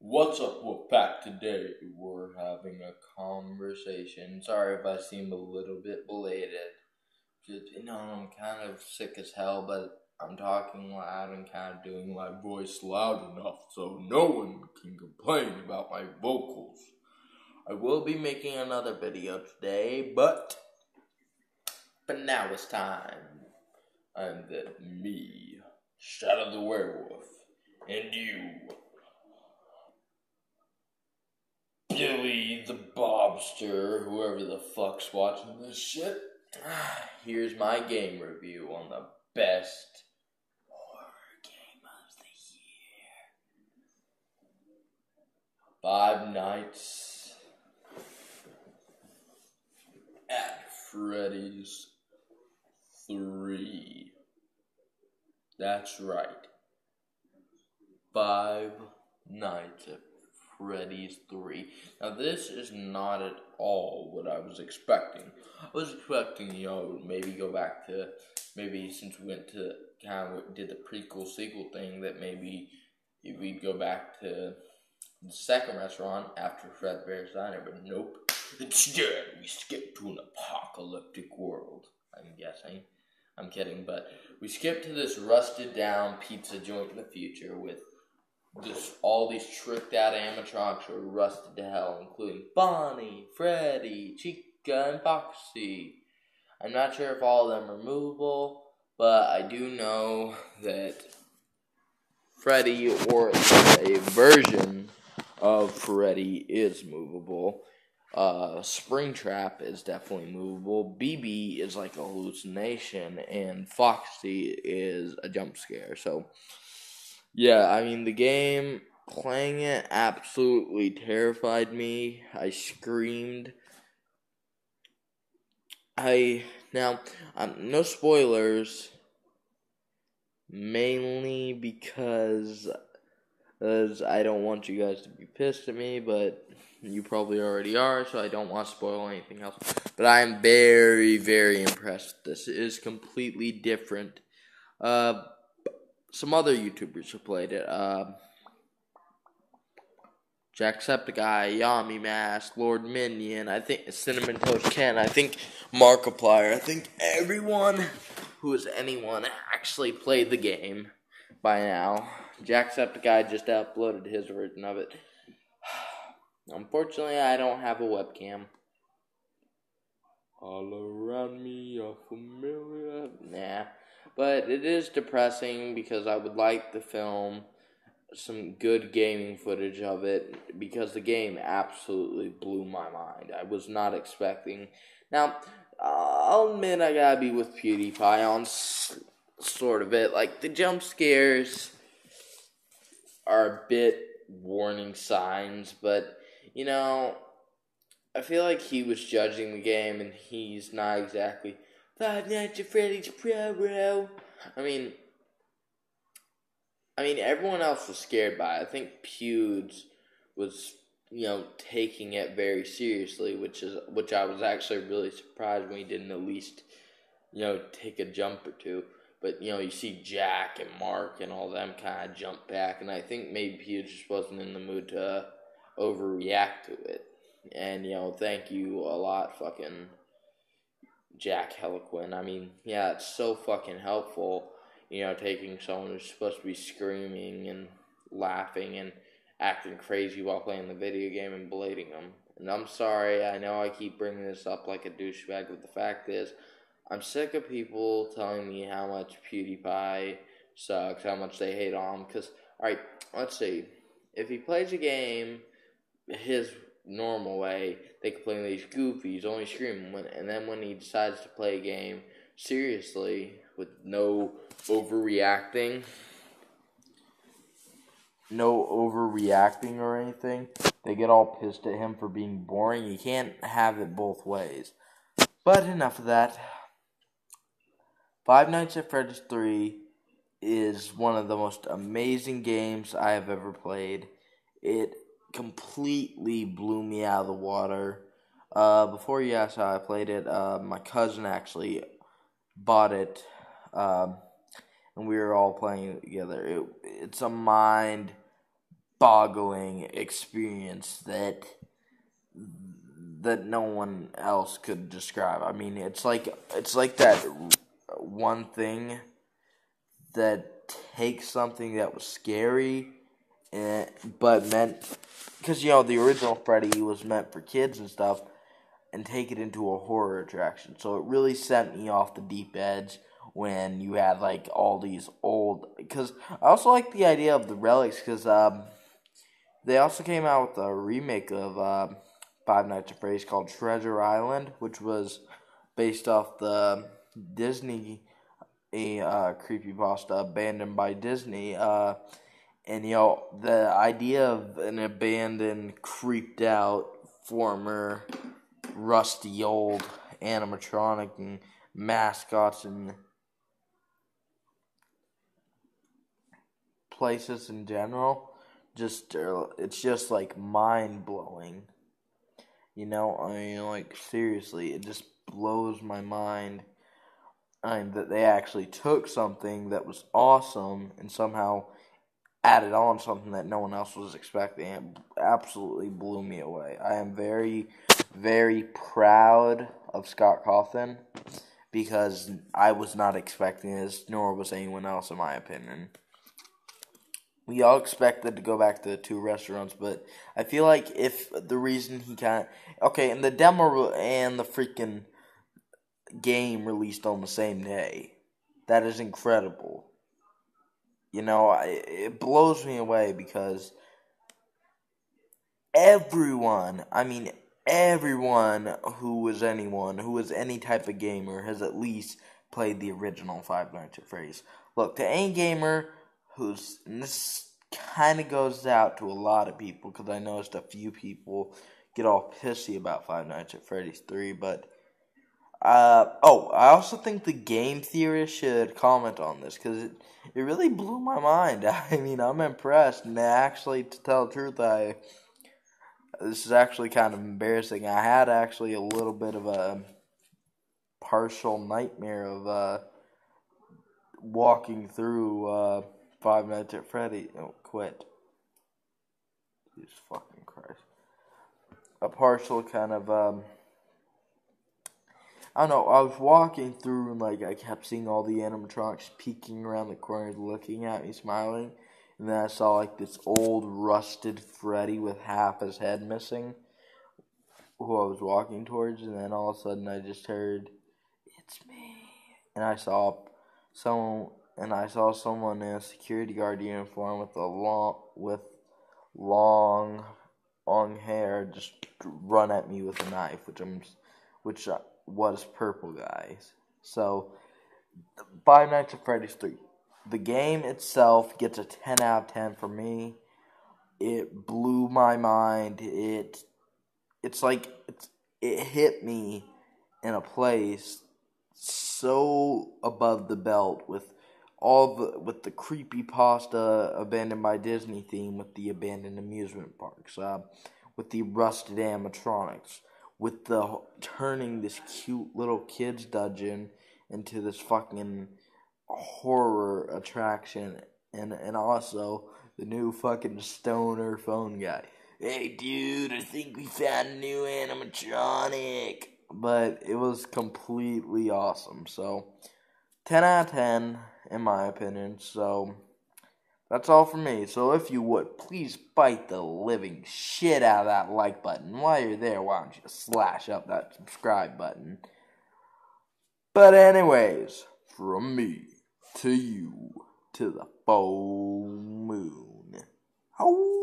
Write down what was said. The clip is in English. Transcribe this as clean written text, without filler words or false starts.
What's up? We're back today. We're having a conversation. Sorry if I seem a little bit belated. I'm kind of sick as hell, but I'm talking loud and kind of doing my voice loud enough so no one can complain about my vocals. I will be making another video today, but now it's time. I'm me, Shadow the Werewolf, and you, Billy the Bobster, whoever the fuck's watching this shit. Here's my game review on the best horror game of the year. Five Nights at Freddy's 3. That's right. Five Nights at Freddy's 3. Now, this is not at all what I was expecting. I was expecting, maybe go back to, since we went to kind of did the prequel sequel thing, that maybe we'd go back to the second restaurant after Fredbear's Diner, but nope. Instead, we skipped to an apocalyptic world, I'm guessing. I'm kidding, but we skipped to this rusted down pizza joint in the future with all these tricked out animatronics who are rusted to hell, including Bonnie, Freddy, Chica, and Foxy. I'm not sure if all of them are movable, but I do know that Freddy, or a version of Freddy, is movable. Springtrap is definitely movable. BB is like a hallucination, and Foxy is a jump scare. So, yeah, the game, playing it absolutely terrified me. I screamed. No spoilers, mainly because I don't want you guys to be pissed at me, but you probably already are, so I don't want to spoil anything else. But I am very, very impressed. This is completely different. Some other YouTubers have played it. Jacksepticeye, Yami Mask, Lord Minion, I think Cinnamon Toast Ken, I think Markiplier, I think everyone who is anyone actually played the game by now. Jacksepticeye just uploaded his version of it. Unfortunately, I don't have a webcam. All around me are familiar. Nah. But it is depressing because I would like to film some good gaming footage of it, because the game absolutely blew my mind. I was not expecting. Now, I'll admit I gotta be with PewDiePie on sort of it. Like, the jump scares are a bit warning signs, but, I feel like he was judging the game, and he's not exactly Five Nights at Freddy's bro. Everyone else was scared by it. I think Pewds was, taking it very seriously, which I was actually really surprised when he didn't at least, take a jump or two. But, you see Jack and Mark and all them kind of jump back, and I think maybe Pewds just wasn't in the mood to overreact to it. And, thank you a lot, fucking Jack Heliquin. It's so fucking helpful, taking someone who's supposed to be screaming and laughing and acting crazy while playing the video game and blading them. And I'm sorry, I know I keep bringing this up like a douchebag, but the fact is, I'm sick of people telling me how much PewDiePie sucks, how much they hate on him, because, alright, let's see, if he plays a game his normal way, they complain that he's goofy, he's only screaming, and then when he decides to play a game seriously, with no overreacting or anything, they get all pissed at him for being boring. You can't have it both ways. But enough of that. Five Nights at Freddy's 3 is one of the most amazing games I have ever played. It completely blew me out of the water. Before you ask how I played it, my cousin actually bought it, and we were all playing it together. It's a mind boggling experience that no one else could describe. I mean, it's like that one thing that takes something that was scary, but meant, because the original Freddy was meant for kids and stuff, and take it into a horror attraction. So it really sent me off the deep edge when you had like all these old. Because I also like the idea of the relics, because they also came out with a remake of Five Nights at Freddy's called Treasure Island, which was based off the Disney creepypasta Abandoned by Disney. And the idea of an abandoned, creeped out, former, rusty old animatronic and mascots and places in general, it's just like mind blowing. I mean, like, seriously, it just blows my mind. That they actually took something that was awesome and somehow added on something that no one else was expecting. It absolutely blew me away. I am very, very proud of Scott Cawthon, because I was not expecting this, nor was anyone else, in my opinion. We all expected to go back to the two restaurants, but I feel like if the reason he can't... Okay, and the demo and the freaking game released on the same day. That is incredible. It blows me away, because everyone who is any type of gamer has at least played the original Five Nights at Freddy's. Look, to any gamer and this kind of goes out to a lot of people, because I noticed a few people get all pissy about Five Nights at Freddy's 3, but I also think the game theorists should comment on this, because it really blew my mind. I mean, I'm impressed, and actually, to tell the truth, this is actually kind of embarrassing. I had actually a little bit of a partial nightmare of walking through Five Nights at Freddy. Oh, quit. Jesus fucking Christ. A partial kind of, I don't know, I was walking through and like I kept seeing all the animatronics peeking around the corners, looking at me, smiling. And then I saw like this old rusted Freddy with half his head missing, who I was walking towards, and then all of a sudden I just heard, "It's me." And I saw someone in a security guard uniform with long hair just run at me with a knife, which was purple, guys. So, Five Nights at Freddy's 3. The game itself gets a 10 out of 10 for me. It blew my mind. It hit me in a place so above the belt, with the creepypasta Abandoned by Disney theme, with the abandoned amusement parks, with the rusted animatronics, with the turning this cute little kids dungeon into this fucking horror attraction, and also the new fucking stoner phone guy. "Hey dude, I think we found a new animatronic." But it was completely awesome. So 10 out of 10 in my opinion. So that's all for me. So if you would, please bite the living shit out of that like button. While you're there, why don't you slash up that subscribe button? But anyways, from me to you, to the full moon. Oh.